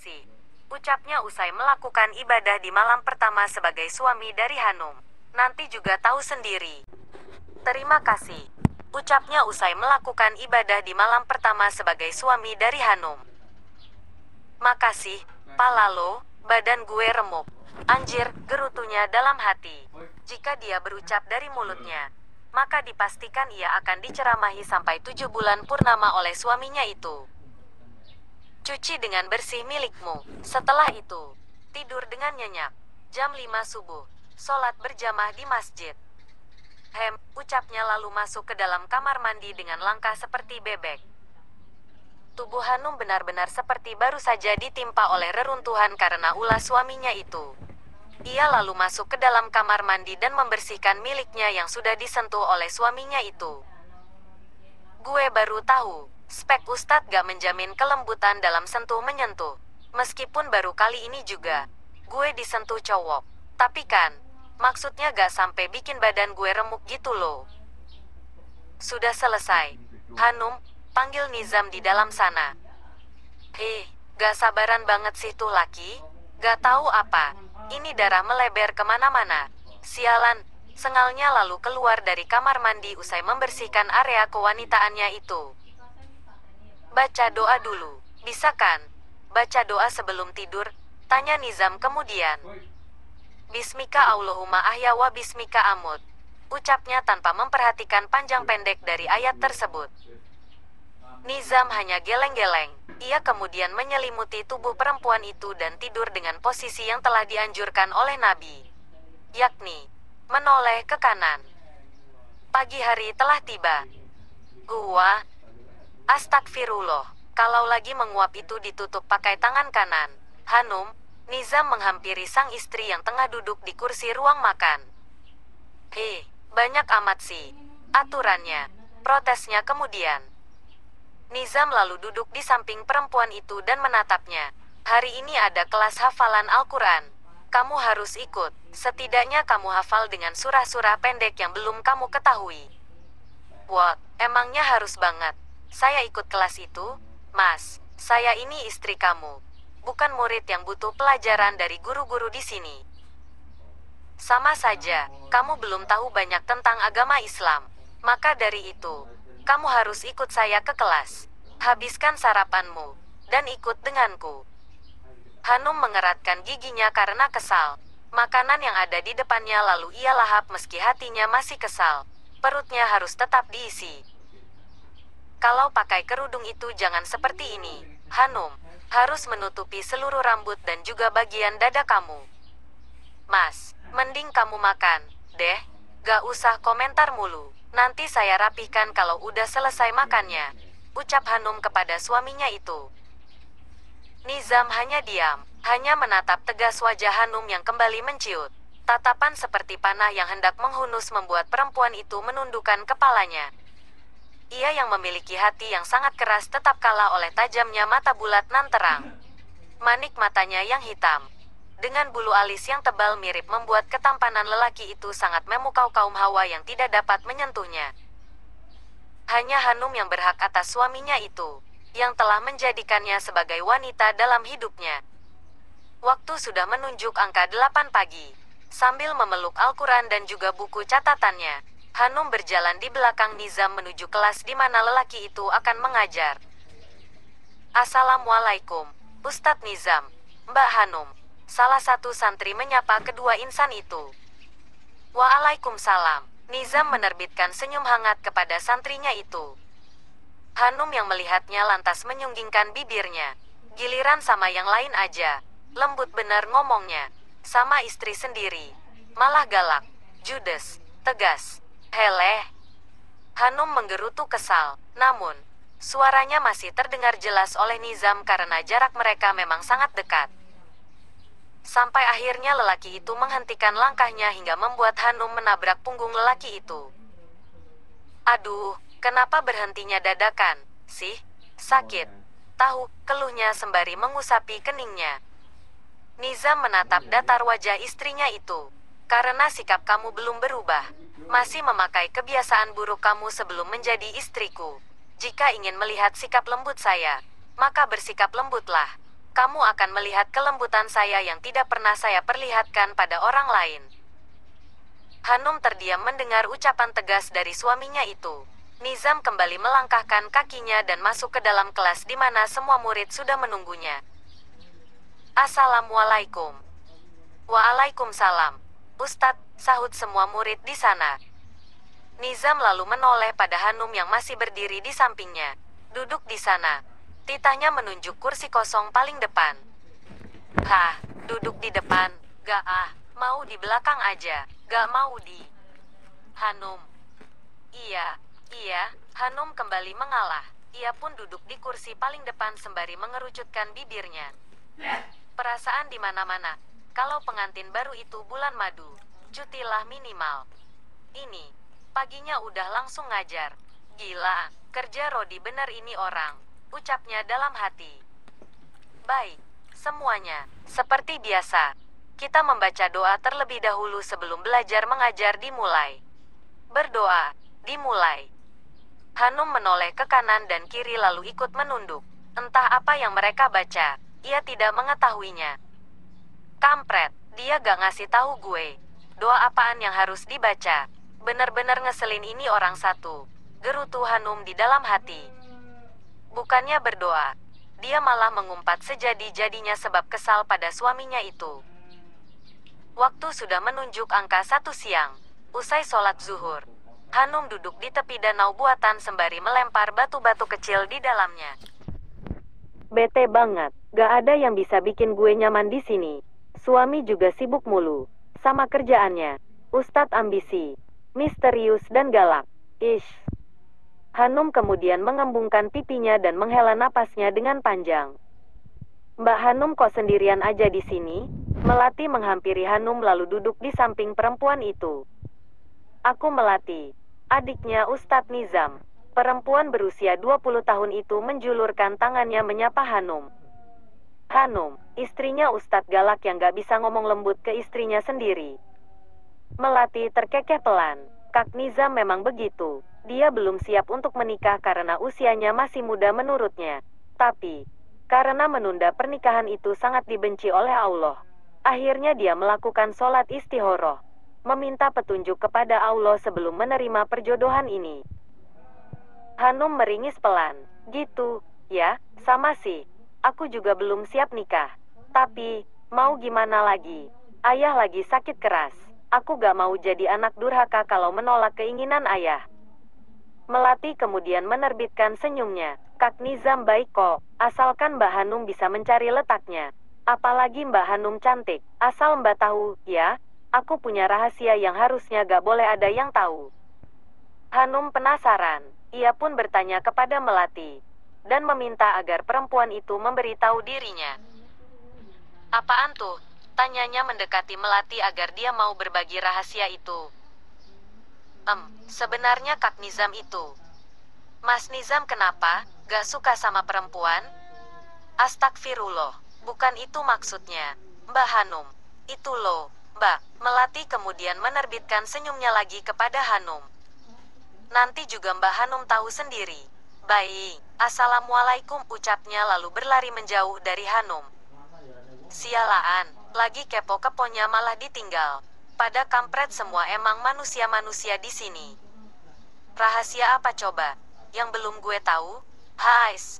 kasih. Ucapnya usai melakukan ibadah di malam pertama sebagai suami dari Hanum. Nanti juga tahu sendiri. Terima kasih. Ucapnya usai melakukan ibadah di malam pertama sebagai suami dari Hanum. Makasih, Pak Lalo, badan gue remuk. Anjir, gerutunya dalam hati. Jika dia berucap dari mulutnya, maka dipastikan ia akan diceramahi sampai 7 bulan purnama oleh suaminya itu. Cuci dengan bersih milikmu. Setelah itu, tidur dengan nyenyak. Jam 5 subuh, sholat berjamaah di masjid. Ucapnya lalu masuk ke dalam kamar mandi dengan langkah seperti bebek. Tubuh Hanum benar-benar seperti baru saja ditimpa oleh reruntuhan karena ulah suaminya itu. Ia lalu masuk ke dalam kamar mandi dan membersihkan miliknya yang sudah disentuh oleh suaminya itu. Gue baru tahu, spek Ustadz gak menjamin kelembutan dalam sentuh-menyentuh. Meskipun baru kali ini juga, gue disentuh cowok. Tapi kan, maksudnya gak sampai bikin badan gue remuk gitu loh. Sudah selesai. Hanum, panggil Nizam di dalam sana. Gak sabaran banget sih tuh laki. Gak tahu apa, ini darah melebar kemana-mana. Sialan, sengalnya lalu keluar dari kamar mandi usai membersihkan area kewanitaannya itu. Baca doa dulu, bisa kan? Baca doa sebelum tidur, tanya Nizam kemudian. Bismika Allahumma ahya wa bismika amut. Ucapnya tanpa memperhatikan panjang pendek dari ayat tersebut. Nizam hanya geleng-geleng. Ia kemudian menyelimuti tubuh perempuan itu dan tidur dengan posisi yang telah dianjurkan oleh Nabi, yakni menoleh ke kanan. Pagi hari telah tiba. Astagfirullah. Kalau lagi menguap itu ditutup pakai tangan kanan. Hanum, Nizam menghampiri sang istri yang tengah duduk di kursi ruang makan. Banyak amat sih aturannya, protesnya kemudian. Nizam lalu duduk di samping perempuan itu dan menatapnya. Hari ini ada kelas hafalan Al-Quran. Kamu harus ikut. Setidaknya kamu hafal dengan surah-surah pendek yang belum kamu ketahui. Wah, emangnya harus banget. Saya ikut kelas itu, Mas. Saya ini istri kamu. Bukan murid yang butuh pelajaran dari guru-guru di sini. Sama saja, kamu belum tahu banyak tentang agama Islam. Maka dari itu, kamu harus ikut saya ke kelas. Habiskan sarapanmu, dan ikut denganku. Hanum mengeratkan giginya karena kesal. Makanan yang ada di depannya lalu ia lahap meski hatinya masih kesal. Perutnya harus tetap diisi. Kalau pakai kerudung itu jangan seperti ini, Hanum. Harus menutupi seluruh rambut dan juga bagian dada kamu. Mas, mending kamu makan, deh. Gak usah komentar mulu. Nanti saya rapihkan kalau udah selesai makannya. Ucap Hanum kepada suaminya itu. Nizam hanya diam, hanya menatap tegas wajah Hanum yang kembali menciut. Tatapan seperti panah yang hendak menghunus membuat perempuan itu menundukkan kepalanya. Ia yang memiliki hati yang sangat keras tetap kalah oleh tajamnya mata bulat nan terang. Manik matanya yang hitam, dengan bulu alis yang tebal mirip membuat ketampanan lelaki itu sangat memukau kaum hawa yang tidak dapat menyentuhnya. Hanya Hanum yang berhak atas suaminya itu, yang telah menjadikannya sebagai wanita dalam hidupnya. Waktu sudah menunjuk angka 8 pagi. Sambil memeluk Al-Quran dan juga buku catatannya, Hanum berjalan di belakang Nizam menuju kelas di mana lelaki itu akan mengajar. Assalamualaikum, Ustadz Nizam, Mbak Hanum. Salah satu santri menyapa kedua insan itu. Waalaikumsalam. Nizam menerbitkan senyum hangat kepada santrinya itu. Hanum yang melihatnya lantas menyunggingkan bibirnya. Giliran sama yang lain aja. Lembut benar ngomongnya. Sama istri sendiri. Malah galak, judes, tegas. Heleh. Hanum menggerutu kesal. Namun, suaranya masih terdengar jelas oleh Nizam karena jarak mereka memang sangat dekat. Sampai akhirnya lelaki itu menghentikan langkahnya hingga membuat Hanum menabrak punggung lelaki itu. Aduh, kenapa berhentinya dadakan, sih? Sakit. Tahu, keluhnya sembari mengusapi keningnya. Nizam menatap datar wajah istrinya itu. Karena sikap kamu belum berubah. Masih memakai kebiasaan buruk kamu sebelum menjadi istriku. Jika ingin melihat sikap lembut saya, maka bersikap lembutlah. kamu akan melihat kelembutan saya yang tidak pernah saya perlihatkan pada orang lain. Hanum terdiam mendengar ucapan tegas dari suaminya itu. Nizam kembali melangkahkan kakinya dan masuk ke dalam kelas di mana semua murid sudah menunggunya. Assalamualaikum. Waalaikumsalam. Ustadz, sahut semua murid di sana. Nizam lalu menoleh pada Hanum yang masih berdiri di sampingnya. Duduk di sana. Titahnya menunjuk kursi kosong paling depan. Hah, duduk di depan? Gak mau di belakang aja. Gak mau di... Hanum. Iya, Hanum kembali mengalah. Ia pun duduk di kursi paling depan sembari mengerucutkan bibirnya. Perasaan di mana-mana. Kalau pengantin baru itu bulan madu, cutilah minimal. Ini, paginya udah langsung ngajar. Gila, kerja Rodi bener ini orang, ucapnya dalam hati. Baik, semuanya, seperti biasa. Kita membaca doa terlebih dahulu sebelum belajar mengajar dimulai. Berdoa, dimulai. Hanum menoleh ke kanan dan kiri lalu ikut menunduk. Entah apa yang mereka baca, ia tidak mengetahuinya. Kampret, dia gak ngasih tahu gue. Doa apaan yang harus dibaca? Bener-bener ngeselin ini orang satu. Gerutu Hanum di dalam hati. Bukannya berdoa, dia malah mengumpat sejadi-jadinya sebab kesal pada suaminya itu. Waktu sudah menunjuk angka 1 siang. Usai sholat zuhur, Hanum duduk di tepi danau buatan sembari melempar batu-batu kecil di dalamnya. Bete banget, gak ada yang bisa bikin gue nyaman di sini. Suami juga sibuk mulu sama kerjaannya. Ustadz ambisi, misterius dan galak. Ish. Hanum kemudian mengembungkan pipinya dan menghela napasnya dengan panjang. Mbak Hanum kok sendirian aja di sini? Melati menghampiri Hanum lalu duduk di samping perempuan itu. Aku Melati, adiknya Ustadz Nizam. Perempuan berusia 20 tahun itu menjulurkan tangannya menyapa Hanum. Hanum, istrinya Ustadz galak yang gak bisa ngomong lembut ke istrinya sendiri. Melati terkekeh pelan. Kak Nizam memang begitu. Dia belum siap untuk menikah karena usianya masih muda menurutnya. Tapi, karena menunda pernikahan itu sangat dibenci oleh Allah, akhirnya dia melakukan sholat istihoroh, meminta petunjuk kepada Allah sebelum menerima perjodohan ini. Hanum meringis pelan. Gitu, ya, sama sih. Aku juga belum siap nikah. Tapi, mau gimana lagi? Ayah lagi sakit keras. Aku gak mau jadi anak durhaka kalau menolak keinginan ayah. Melati kemudian menerbitkan senyumnya. Kak Nizam baik kok, asalkan Mbak Hanum bisa mencari letaknya. Apalagi Mbak Hanum cantik. Asal Mbak tahu, ya, aku punya rahasia yang harusnya gak boleh ada yang tahu. Hanum penasaran. Ia pun bertanya kepada Melati dan meminta agar perempuan itu memberitahu dirinya. Apaan tuh? Tanyanya mendekati Melati agar dia mau berbagi rahasia itu. Sebenarnya Kak Nizam itu. Mas Nizam kenapa? Gak suka sama perempuan? Astagfirullah, bukan itu maksudnya, Mbak Hanum. Itu loh, Mbak. Melati kemudian menerbitkan senyumnya lagi kepada Hanum. Nanti juga Mbak Hanum tahu sendiri. Baik, assalamualaikum ucapnya lalu berlari menjauh dari Hanum. Sialaan, lagi kepo-keponya malah ditinggal. Pada kampret semua emang manusia-manusia di sini. Rahasia apa coba? Yang belum gue tahu? Hais,